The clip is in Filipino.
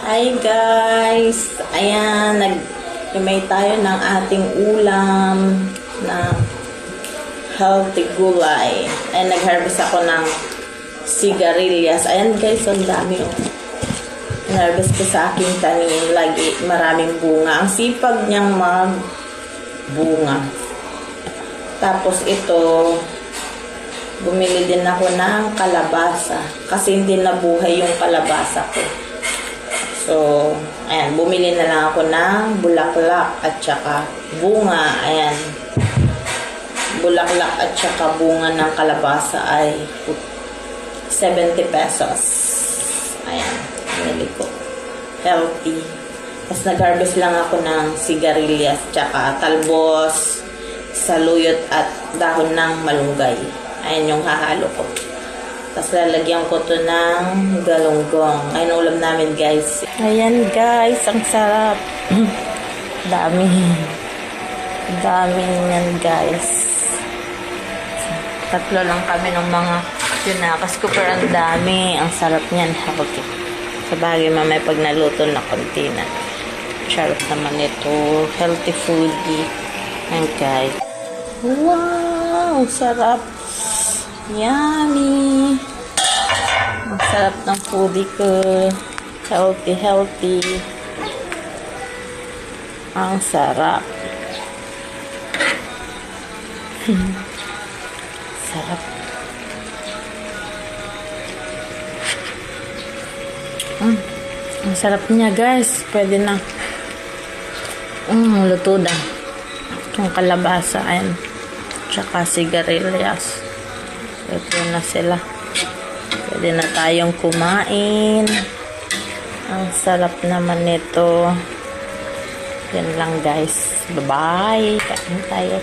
Hi guys! Ayan, nag-imay tayo ng ating ulam na healthy gulay. Ayan, nag-harvest ako ng sigarilyas. Ayan guys, ang dami oh. Nag-harvest ko sa aking tanim. Lagi maraming bunga. Ang sipag niyang magbunga. Tapos ito, bumili din ako ng kalabasa. Kasi hindi nabuhay yung kalabasa ko. So, ayan, bumili na lang ako ng bulaklak at saka bunga. Ayan. Bulaklak at saka bunga ng kalabasa ay 70 pesos. Ayan, binili ko. Healthy. Tapos nag-harvest lang ako ng sigarilyas, tsaka talbos, saluyot at dahon ng malunggay. Ayan yung hahalo ko. Tapos lalagyan ko to ng galunggong. Ayun ulam namin guys. Ayan guys, ang sarap. Dami. Dami yan guys. Tatlo lang kami ng mga tinakas ko pero ang dami. Ang sarap niyan. Okay. Sabagay mamaya pag naluto na konti na. Sarap naman ito. Healthy foodie. Ayan guys. Wow! Sarap. Yummy! Ang sarap ng foodie ko. Healthy, healthy. Ang sarap. Sarap. Ang sarap niya guys. Pwede na. Luto na. Yung kalabasa. Ayan. Tsaka sigarilyas. Ito na sila. Pwede na tayong kumain. Ang sarap naman nito. Yan lang guys. Bye-bye. Kain tayo.